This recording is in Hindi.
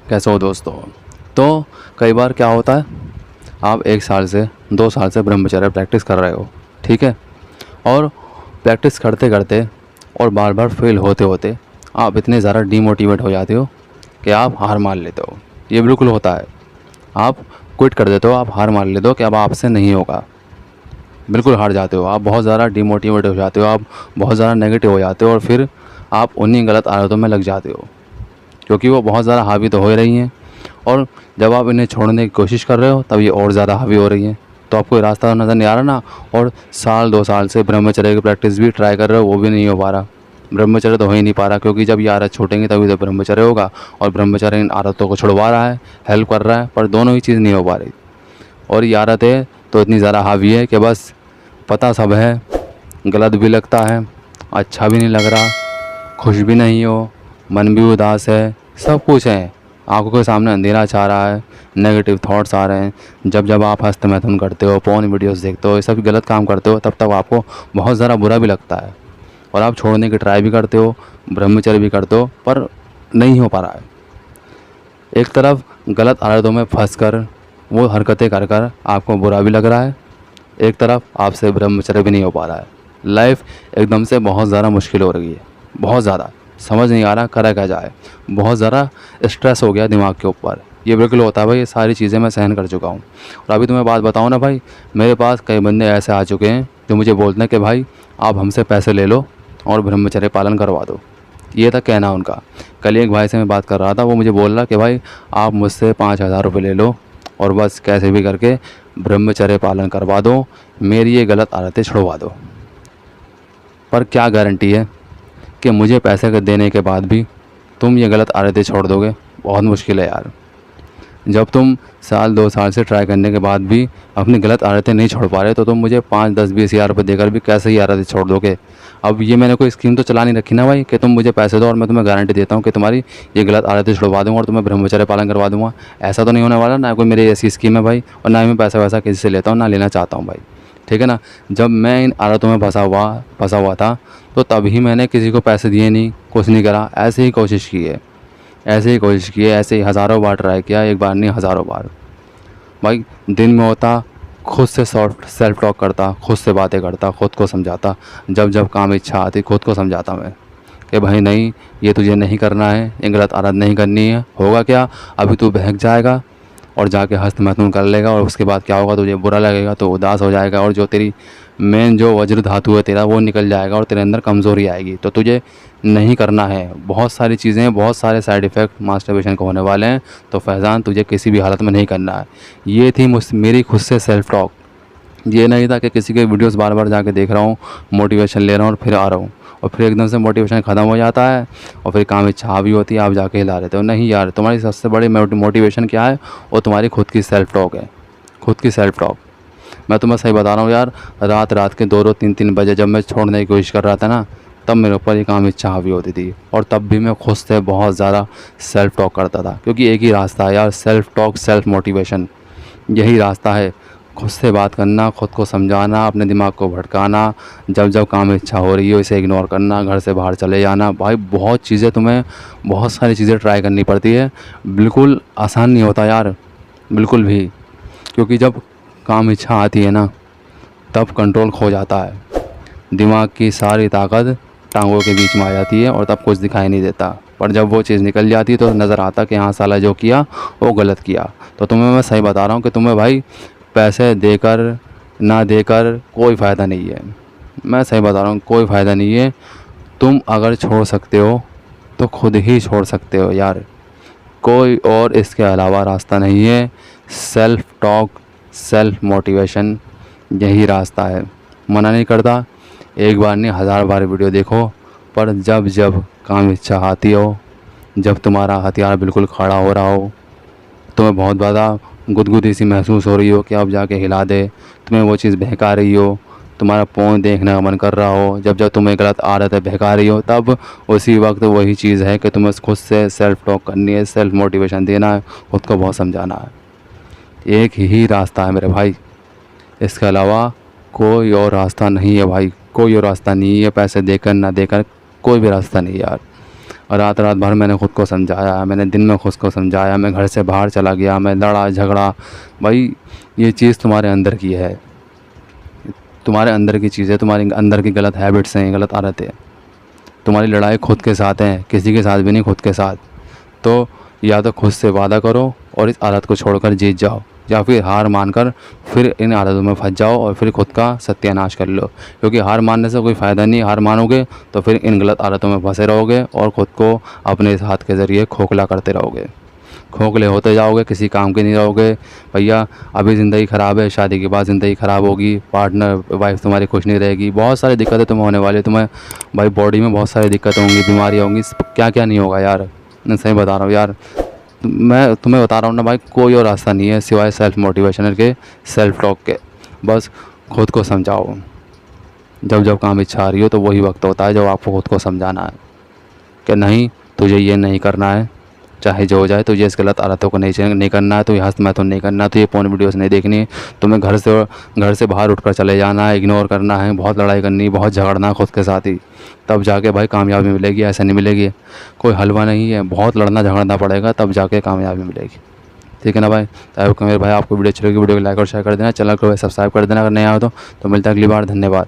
कैसे हो दोस्तों। तो कई बार क्या होता है, आप 1 साल से 2 साल से ब्रह्मचर्य प्रैक्टिस कर रहे हो, ठीक है, और प्रैक्टिस करते करते और बार बार फेल होते होते आप इतने ज़्यादा डीमोटिवेट हो जाते हो कि आप हार मान लेते हो। ये बिल्कुल होता है, आप क्विट कर देते हो, आप हार मान लेते हो कि अब आपसे नहीं होगा। बिल्कुल हार जाते हो, आप बहुत ज़्यादा डीमोटिवेट हो जाते हो, आप बहुत ज़्यादा नेगेटिव हो जाते हो और फिर आप उन्हीं गलत आदतों में लग जाते हो, क्योंकि वो बहुत ज़्यादा हावी तो हो ही रही हैं। और जब आप इन्हें छोड़ने की कोशिश कर रहे हो तब ये और ज़्यादा हावी हो रही हैं। तो आपको ये रास्ता नज़र नहीं आ रहा ना। और साल 2 साल से ब्रह्मचर्य की प्रैक्टिस भी ट्राई कर रहे हो, वो भी नहीं हो पा रहा। ब्रह्मचर्य तो हो ही नहीं पा रहा, क्योंकि जब ये आदत छूटेंगी तभी तो ब्रह्मचर्य होगा। और ब्रह्मचर्य इन आदतों को छुड़वा रहा है, हेल्प कर रहा है, पर दोनों ही चीज़ नहीं हो पा रही। और ये आदतें तो इतनी ज़्यादा हावी है कि बस पता सब है, गलत भी लगता है, अच्छा भी नहीं लग रहा, खुश भी नहीं हो, मन भी उदास है, सब कुछ है। आंखों के सामने अंधेरा छा रहा है, नेगेटिव थॉट्स आ रहे हैं। जब जब आप हस्तमैथुन करते हो, पोर्न वीडियोस देखते हो, ये सब गलत काम करते हो, तब तब आपको बहुत ज़्यादा बुरा भी लगता है और आप छोड़ने की ट्राई भी करते हो, ब्रह्मचर्य भी करते हो, पर नहीं हो पा रहा है। एक तरफ गलत आदतों में फंसकर वो हरकतें कर कर आपको बुरा भी लग रहा है, एक तरफ आपसे ब्रह्मचर्य भी नहीं हो पा रहा है। लाइफ एकदम से बहुत ज़्यादा मुश्किल हो रही है, बहुत ज़्यादा समझ नहीं आ रहा करा क्या जाए। बहुत ज़्यादा स्ट्रेस हो गया दिमाग के ऊपर। ये बिल्कुल होता है भाई, ये सारी चीज़ें मैं सहन कर चुका हूँ। और अभी तुम्हें बात बताऊँ ना भाई, मेरे पास कई बंदे ऐसे आ चुके हैं जो मुझे बोलते हैं कि भाई आप हमसे पैसे ले लो और ब्रह्मचर्य पालन करवा दो। ये था कहना उनका। कल एक भाई से मैं बात कर रहा था, वो मुझे बोल रहा कि भाई आप मुझसे 5,000 रुपये ले लो और बस कैसे भी करके ब्रह्मचर्य पालन करवा दो, मेरी ये गलत आदतें छुड़वा दो। पर क्या गारंटी है कि मुझे पैसे के देने के बाद भी तुम ये गलत आदतें छोड़ दोगे? बहुत मुश्किल है यार। जब तुम साल 2 साल से ट्राई करने के बाद भी अपनी गलत आदतें नहीं छोड़ पा रहे, तो तुम मुझे 5, 10, 20 हज़ार रुपये देकर भी कैसे ही आदतें छोड़ दोगे? अब ये मैंने कोई स्कीम तो चला नहीं रखी ना भाई कि तुम मुझे पैसे दो और मैं तुम्हें गारंटी देता हूँ कि तुम्हारी ये गलत आदतें छुड़वा दूँगा और तुम्हें ब्रह्मचर्य पालन करवा दूँगा। ऐसा तो नहीं होने वाला, ना कोई मेरी ऐसी स्कीम है भाई, और ना ही मैं पैसा वैसा किसी से लेता हूँ, ना लेना चाहता हूँ भाई, ठीक है ना। जब मैं इन आदतों में फंसा हुआ था तो तभी मैंने किसी को पैसे दिए नहीं, कुछ नहीं करा, ऐसे ही कोशिश की है, ऐसे ही कोशिश की है, ऐसे ही हज़ारों बार ट्राई किया, एक बार नहीं हज़ारों बार। भाई दिन में होता, खुद से सेल्फ टॉक करता, खुद से बातें करता, खुद को समझाता। जब जब काम इच्छा आती खुद को समझाता मैं कि भाई नहीं, ये तुझे नहीं करना है, ये गलत आदत नहीं करनी है। होगा क्या, अभी तू बहक जाएगा और जाके हस्तमैथुन कर लेगा और उसके बाद क्या होगा, तुझे बुरा लगेगा, तो उदास हो जाएगा और जो तेरी मेन जो वज्र धातु है तेरा, वो निकल जाएगा और तेरे अंदर कमज़ोरी आएगी। तो तुझे नहीं करना है। बहुत सारी चीज़ें, बहुत सारे साइड इफ़ेक्ट मास्टरबेशन को होने वाले हैं, तो फैज़ान तुझे किसी भी हालत में नहीं करना है। ये थी मेरी खुद से सेल्फ टॉक। ये नहीं था कि किसी के वीडियोस बार बार जाके देख रहा हूँ, मोटिवेशन ले रहा हूँ और फिर आ रहा हूँ और फिर एकदम से मोटिवेशन ख़त्म हो जाता है और फिर काम इच्छा भी होती है, आप जाके हिला देते हो। नहीं यार, तुम्हारी सबसे बड़ी मोटिवेशन क्या है? वो तुम्हारी खुद की सेल्फ टॉक है, खुद की सेल्फ टॉक। मैं तुम्हें सही बता रहा हूँ यार, रात के 2-2, 3-3 बजे जब मैं छोड़ने की कोशिश कर रहा था ना, तब मेरे ऊपर ये काम इच्छा हावी होती थी और तब भी मैं खुद से बहुत ज़्यादा सेल्फ टॉक करता था, क्योंकि एक ही रास्ता है यार, सेल्फ टॉक, सेल्फ मोटिवेशन, यही रास्ता है। खुद से बात करना, खुद को समझाना, अपने दिमाग को भटकाना, जब जब काम इच्छा हो रही हो इसे इग्नोर करना, घर से बाहर चले जाना। भाई बहुत चीज़ें, तुम्हें बहुत सारी चीज़ें ट्राई करनी पड़ती है। बिल्कुल आसान नहीं होता यार, बिल्कुल भी, क्योंकि जब काम इच्छा आती है ना, तब कंट्रोल खो जाता है। दिमाग की सारी ताकत टांगों के बीच में आ जाती है और तब कुछ दिखाई नहीं देता। पर जब वो चीज़ निकल जाती है तो नज़र आता कि हाँ साला जो किया वो गलत किया। तो तुम्हें मैं सही बता रहा हूँ कि तुम्हें भाई पैसे देकर ना देकर कोई फ़ायदा नहीं है। मैं सही बता रहा हूँ, कोई फ़ायदा नहीं है। तुम अगर छोड़ सकते हो तो खुद ही छोड़ सकते हो यार, कोई और इसके अलावा रास्ता नहीं है। सेल्फ टॉक, सेल्फ मोटिवेशन, यही रास्ता है। मना नहीं करता, एक बार नहीं 1000 बार वीडियो देखो, पर जब जब काम इच्छा आती हो, जब तुम्हारा हथियार बिल्कुल खड़ा हो रहा हो, तुम्हें बहुत ज़्यादा गुदगुदी सी महसूस हो रही हो कि अब जाके हिला दे, तुम्हें वो चीज़ बहका रही हो, तुम्हारा फ़ोन देखने का मन कर रहा हो, जब जब तुम्हें गलत आदतें बहका रही हो, तब उसी वक्त वही चीज़ है कि तुम्हें खुद से सेल्फ टॉक करनी है, सेल्फ मोटिवेशन देना है, खुद को बहुत समझाना है। एक ही रास्ता है मेरे भाई, इसके अलावा कोई और रास्ता नहीं है भाई, कोई और रास्ता नहीं है। पैसे देकर ना देकर कोई भी रास्ता नहीं यार। रात रात भर मैंने ख़ुद को समझाया, मैंने दिन में खुद को समझाया, मैं घर से बाहर चला गया, मैं लड़ा झगड़ा। भाई ये चीज़ तुम्हारे अंदर की है, तुम्हारे अंदर की चीज़ है, तुम्हारे अंदर की गलत हैबिट्स हैं, गलत आदतें। तुम्हारी लड़ाई खुद के साथ है, किसी के साथ भी नहीं, खुद के साथ। तो या तो खुद से वादा करो और इस आदत को छोड़कर जीत जाओ, या फिर हार मानकर फिर इन आदतों में फंस जाओ और फिर खुद का सत्यानाश कर लो। क्योंकि हार मानने से कोई फ़ायदा नहीं, हार मानोगे तो फिर इन गलत आदतों में फंसे रहोगे और ख़ुद को अपने इस हाथ के ज़रिए खोखला करते रहोगे, खोखले होते जाओगे, किसी काम के नहीं रहोगे। भैया अभी ज़िंदगी ख़राब है, शादी के बाद ज़िंदगी ख़राब होगी, पार्टनर वाइफ तुम्हारी खुश नहीं रहेगी, बहुत सारी दिक्कतें तुम्हें होने वाली है। तुम्हें भाई बॉडी में बहुत सारी दिक्कतें होंगी, बीमारियाँ होंगी, क्या क्या नहीं होगा यार। मैं सही बता रहा हूँ यार, मैं तुम्हें बता रहा हूँ ना भाई, कोई और रास्ता नहीं है सिवाय सेल्फ मोटिवेशनल के, सेल्फ टॉक के। बस खुद को समझाओ, जब जब काम इच्छा आ रही हो तो वही वक्त होता है जब आपको खुद को समझाना है कि नहीं, तुझे ये नहीं करना है, चाहे जो हो जाए, तुझे इस गलत आदतों को नहीं करना है, तो ये हस्त मैथुन नहीं करना है, तो ये पोर्न वीडियोस नहीं देखनी, तुम्हें घर से बाहर उठकर चले जाना है, इग्नोर करना है, बहुत लड़ाई करनी है, बहुत झगड़ना है खुद के साथ ही, तब जाके भाई कामयाबी मिलेगी। ऐसा नहीं मिलेगी, कोई हलवा नहीं है, बहुत लड़ना झगड़ना पड़ेगा तब जाके कामयाबी मिलेगी। ठीक है ना भाई। तो मेरे भाई आपको वीडियो अच्छी लगी, वीडियो को लाइक और शेयर कर देना, चैनल को सब्सक्राइब कर देना अगर नया हो तो मिलता है अगली बार। धन्यवाद।